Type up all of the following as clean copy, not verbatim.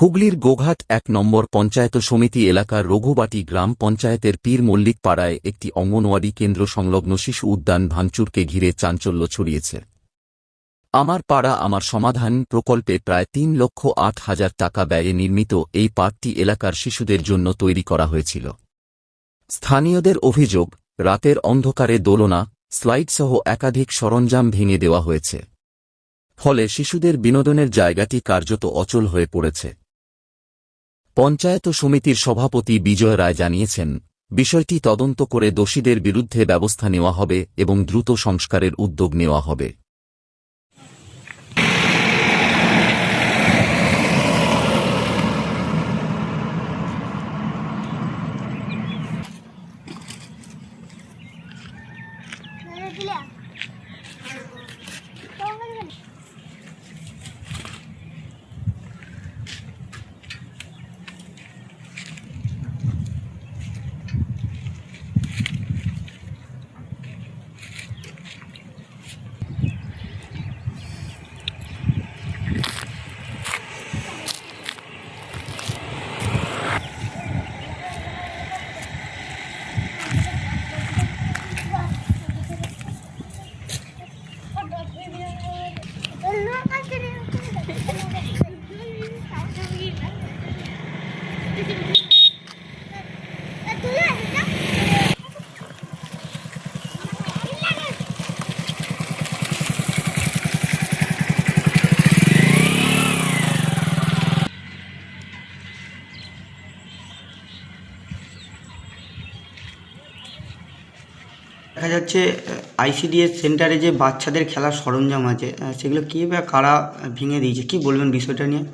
হুগলির গোঘাট ১ নম্বর পঞ্চায়েত সমিতি এলাকার রঘুবাটি গ্রাম পঞ্চায়েতের পীর মল্লিক পাড়ায় একটি অঙ্গনওয়াড়ি কেন্দ্র সংলগ্ন শিশু উদ্যান ভাঙচুরকে ঘিরে চাঞ্চল্য ছড়িয়েছে। আমার পাড়া আমার সমাধান প্রকল্পে প্রায় ৩,৮,০০০ টাকা ব্যয়ে নির্মিত এই পার্কটি এলাকার শিশুদের জন্য তৈরি করা হয়েছিল। স্থানীয়দের অভিযোগ, রাতের অন্ধকারে দোলনা, স্লাইডসহ একাধিক সরঞ্জাম ভেঙে দেওয়া হয়েছে। ফলে শিশুদের বিনোদনের জায়গাটি কার্যত অচল হয়ে পড়েছে। পঞ্চায়েত সমিতির সভাপতি বিজয় রায় জানিয়েছেন, বিষয়টি তদন্ত করে দোষীদের বিরুদ্ধে ব্যবস্থা নেওয়া হবে এবং দ্রুত সংস্কারের উদ্যোগ নেওয়া হবে। দেখা যাচ্ছে আইসিডিএস সেন্টারে যে বাচ্চাদের খেলার সরঞ্জাম আছে সেগুলো কী বা কারা ভেঙে দিয়েছে, কি বলবেন বিষয়টা নিয়ে?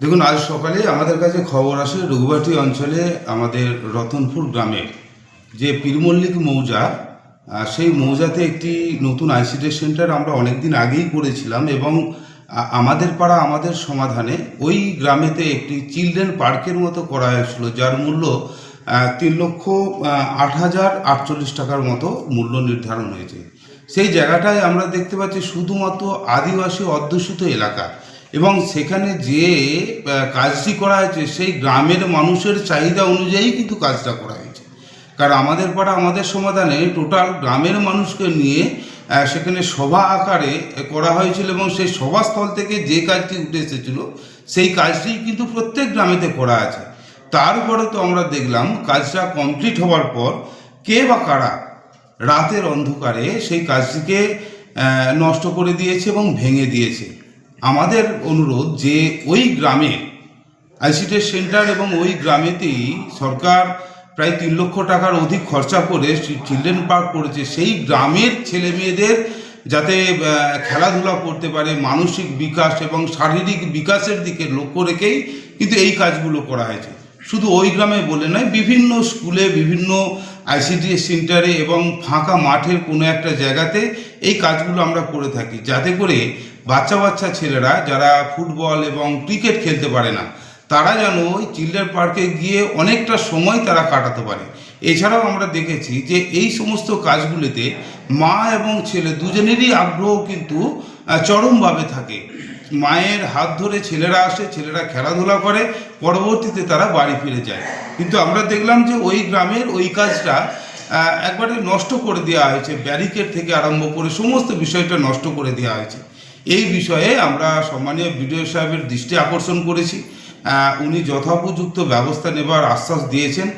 দেখুন, আজ সকালে আমাদের কাছে খবর আসে রঘুবাটি অঞ্চলে আমাদের রতনপুর গ্রামের যে পীরমল্লিক মৌজা, সেই মৌজাতে একটি নতুন আইসিডিএস সেন্টার আমরা অনেক দিন আগেই করেছিলাম এবং আমাদের পাড়া আমাদের সমাধানে ওই গ্রামেতে একটি চিলড্রেন পার্কের মতো করা হয়েছিল, যার মূল্য ৩,08,০৪৮ টাকার মতো মূল্য নির্ধারণ হয়েছে। সেই জায়গাটায় আমরা দেখতে পাচ্ছি শুধুমাত্র আদিবাসী অধ্যুষিত এলাকা এবং সেখানে যে কাজটি করা হয়েছে সেই গ্রামের মানুষের চাহিদা অনুযায়ী কিন্তু কাজটা করা হয়েছে। কারণ আমাদের পাড়া আমাদের সমাধানে টোটাল গ্রামের মানুষকে নিয়ে সেখানে সভা আকারে করা হয়েছিল এবং সেই সভাস্থল থেকে যে কাজটি উঠে এসেছিল সেই কাজটি কিন্তু প্রত্যেক গ্রামেতে করা আছে। তারপরে তো আমরা দেখলাম কাজটা কমপ্লিট হওয়ার পর কে বা কারা রাতের অন্ধকারে সেই কাজটিকে নষ্ট করে দিয়েছে এবং ভেঙে দিয়েছে। আমাদের অনুরোধ যে ওই গ্রামে আইসিডিএস সেন্টার এবং ওই গ্রামেতেই সরকার প্রায় ৩ লক্ষ টাকার অধিক খরচা করে চিলড্রেন পার্ক করেছে, সেই গ্রামের ছেলে মেয়েদের যাতে খেলাধুলা করতে পারে, মানসিক বিকাশ এবং শারীরিক বিকাশের দিকে লক্ষ্য রেখেই কিন্তু এই কাজগুলো করা হয়েছে। শুধু ওই গ্রামে বলে নয়, বিভিন্ন স্কুলে, বিভিন্ন আইসিডিএস সেন্টারে এবং ফাঁকা মাঠের কোনো একটা জায়গাতে এই কাজগুলো আমরা করে থাকি, যাতে করে বাচ্চা বাচ্চা ছেলেরা যারা ফুটবল এবং ক্রিকেট খেলতে পারে না তারা যেন ওই চিলড্রেন পার্কে গিয়ে অনেকটা সময় তারা কাটাতে পারে। এছাড়াও আমরা দেখেছি যে এই সমস্ত কাজগুলিতে মা এবং ছেলে দুজনেরই আগ্রহ কিন্তু চরমভাবে থাকে। মায়ের হাত ধরে ছেলেরা আসে, ছেলেরা খেলাধুলা করে, পরবর্তীতে তারা বাড়ি ফিরে যায়। কিন্তু আমরা দেখলাম যে ওই গ্রামের ওই কাজটা একবারে নষ্ট করে দেওয়া হয়েছে, ব্যারিকেড থেকে আরম্ভ করে সমস্ত বিষয়টা নষ্ট করে দেওয়া হয়েছে। এই বিষয়ে আমরা সম্মানীয় বিডিও সাহেবের দৃষ্টি আকর্ষণ করেছি, উনি যথোপযুক্ত ব্যবস্থা নেবার আশ্বাস দিয়েছেন।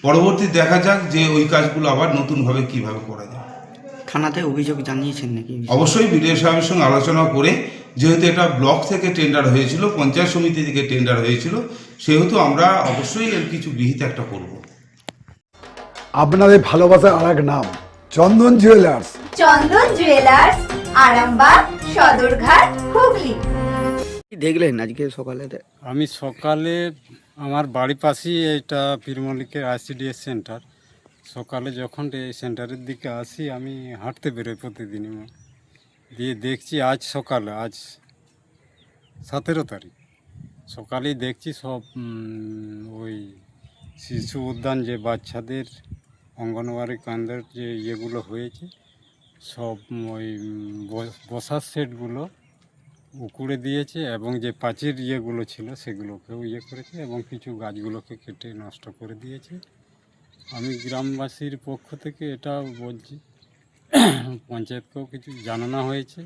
পরবর্তী দেখা যাক যে ওই কাজগুলো আবার নতুনভাবে কিভাবে করা যায়। থানাতে অভিযোগ জানিয়েছেন নাকি? অবশ্যই বিডিও সাহেবের সঙ্গে আলোচনা করে, যেহেতু এটা ব্লক থেকে টেন্ডার হয়েছিল, পঞ্চায়েত সমিতি থেকে টেন্ডার হয়েছিল, সেহেতু আমরা অবশ্যই এর কিছু বিহিত একটা করব। আপনাদের ভালোবাসার আর এক নাম চন্দন জুয়েলার্স। চন্দন জুয়েলার্স, আরামবাগ, সদরঘাট, হুগলি। দেখলেন আজকে সকালে? আমি সকালে আমার বাড়ির পাশেই এটা পীরমল্লিকের আইসিডিএস সেন্টার। সকালে যখন এই সেন্টারের দিকে আসি, আমি হাঁটতে বেরোই প্রতিদিনই, দিয়ে দেখছি আজ সকালে, আজ 17 তারিখ সকালেই দেখছি সব ওই শিশু উদ্যান যে বাচ্চাদের অঙ্গনওয়াড়ি কেন্দ্রের যে ইয়েগুলো হয়েছে, সব ওই বসার সেটগুলো উকুড়ে দিয়েছে এবং যে প্রাচীর ইয়েগুলো ছিল সেগুলোকেও ইয়ে করেছে এবং কিছু গাছগুলোকে কেটে নষ্ট করে দিয়েছে। আমি গ্রামবাসীর পক্ষ থেকে এটা বলছি, পঞ্চায়েতকেও কিছু জানানো হয়েছে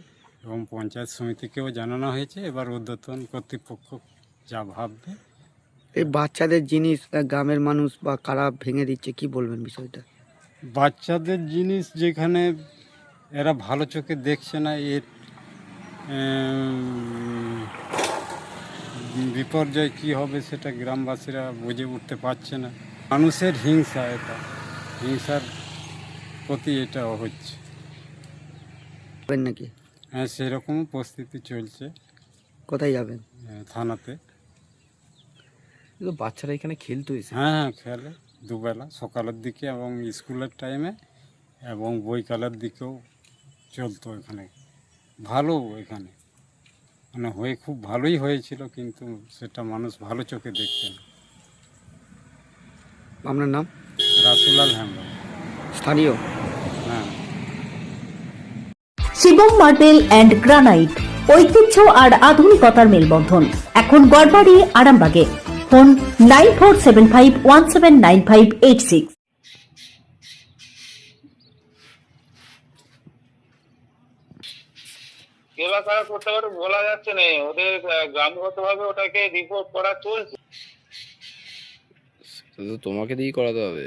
এবং পঞ্চায়েত সমিতিকেও জানানো হয়েছে। এবার ঊর্ধ্বতন কর্তৃপক্ষ যা ভাববে। এই বাচ্চাদের জিনিস গ্রামের মানুষ বা কারা ভেঙে দিচ্ছে, কি বলবেন বিষয়টা? বাচ্চাদের জিনিস যেখানে এরা ভালো চোখে দেখছে না, এর বিপর্যয় কী হবে সেটা গ্রামবাসীরা বুঝে উঠতে পারছে না। মানুষের হিংসা, এটা হিংসার প্রতি এটা হচ্ছে। যাবেন নাকি? হ্যাঁ, সেরকমও পরিস্থিতি চলছে কোথায় যাবেন? থানাতে। বাচ্চারা এখানে খেলতো হ্যাঁ, খেলে দুবেলা, সকালের দিকে এবং স্কুলের টাইমে এবং বৈকালের দিকেও চলতো এখানে। ভালো এখানে মানে হয়ে খুব ভালোই হয়েছিল, কিন্তু সেটা মানুষ ভালো চোখে দেখছে না। আপনার নাম? রাসুলাল হেমব্রম, স্থানীয়? হ্যাঁ। শিবম মার্বেল অ্যান্ড গ্রানাইট, ঐতিহ্য আর আধুনিকতার মেলবন্ধন, এখন গড়বাড়ি আরামবাগে। ফোন 9475179586। এবার কারা করতে পারে বলা যাচ্ছে না, ওদের গ্রামগতভাবে ওটাকে রিপোর্ট করা চলছে। শুধু তোমাকে দিয়েই করাতে হবে।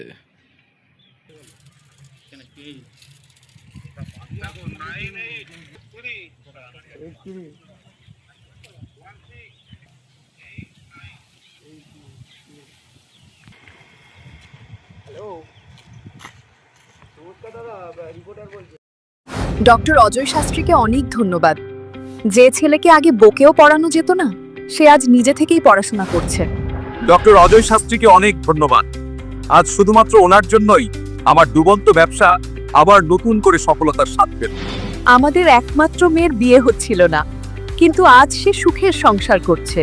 ডক্টর অজয় শাস্ত্রীকে অনেক ধন্যবাদ। যে ছেলেকে আগে বকেও পড়ানো যেত না, সে আজ নিজে থেকেই পড়াশোনা করছে। ডক্টর অজয় শাস্ত্রীকে অনেক ধন্যবাদ। আজ শুধুমাত্র ওনার জন্যই আমার ডুবন্ত ব্যবসা আবার নতুন করে সফলতার স্বাদ পেল। আমাদের একমাত্র মেয়ের বিয়ে হচ্ছিল না, কিন্তু আজ সে সুখের সংসার করছে।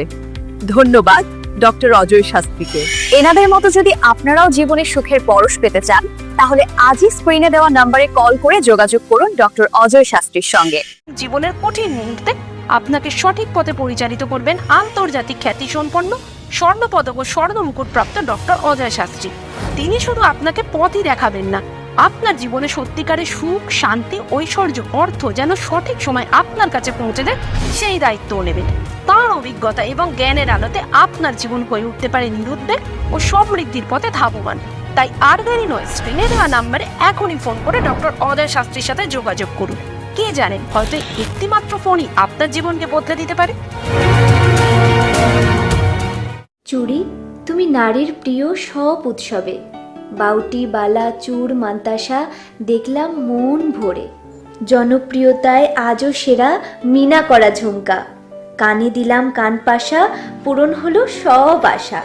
ধন্যবাদ ডক্টর অজয় শাস্ত্রীকে। এনাদের মতো যদি আপনারাও জীবনে সুখের পরশ পেতে চান, তাহলে আজই স্ক্রিনে দেওয়া নম্বরে কল করে যোগাযোগ করুন ডক্টর অজয় শাস্ত্রীর সঙ্গে। জীবনের কঠিন মুহূর্তে আপনাকে সঠিক পথে পরিচালিত করবেন আন্তর্জাতিক খ্যাতিসম্পন্ন স্বর্ণপদক ও স্বর্ণ মুকুট প্রাপ্ত ডক্টর অজয় শাস্ত্রী। তিনি শুধু আপনাকে পথই দেখাবেন না, আপনার জীবনে সত্যিকারের সুখ, শান্তি, ঐশ্বর্য, অর্থ যেন সঠিক সময় আপনার কাছে পৌঁছে দেয়, সেই দায়িত্বও নেবেন। তার অভিজ্ঞতা এবং জ্ঞানের আলোতে আপনার জীবন হয়ে উঠতে পারে নিরুদ্বেগ ও সমৃদ্ধির পথে ধাবমান। তাই আর দেরি নয়, স্ক্রিনে দেওয়া নাম্বারে এখনই ফোন করে ডক্টর অজয় শাস্ত্রীর সাথে যোগাযোগ করুন। কে জানেন, হয়তো একটি মাত্র ফোনই আপনার জীবনকে বদলে দিতে পারে। চুড়ি, তুমি নারীর প্রিয় সব উৎসবে। বাউটি, বালা, চূড়, মান্তাসা দেখলাম মন ভরে। জনপ্রিয়তায় আজও সেরা মিনা করা ঝুমকা। কানে দিলাম কানপাশা, পূরণ হলো সব আশা।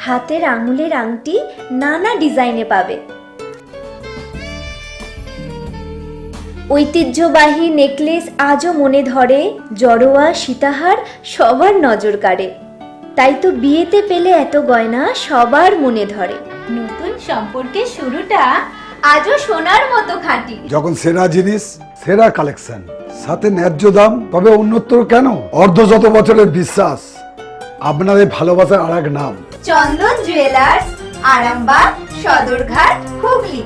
হাতের আঙুলের আংটি নানা ডিজাইনে পাবে। ঐতিহ্যবাহী নেকলেস আজও মনে ধরে। জড়োয়া, সীতাহার সবার নজর কাড়ে। তাই তো বিয়েতে পেলে এত গয়না সবার মনে ধরে। নতুন সম্পর্কের শুরুটা আজও সোনার মতো খাঁটি। যখন সেরা জিনিস, সেরা কালেকশন, সাথে ন্যায্য দাম, তবে উন্নতর কেন? অর্ধশত বছরের বিশ্বাস, আপনাদের ভালোবাসার আর এক নাম। চন্দন জুয়েলার্স, আরামবাগ, সদরঘাট, হুগলি।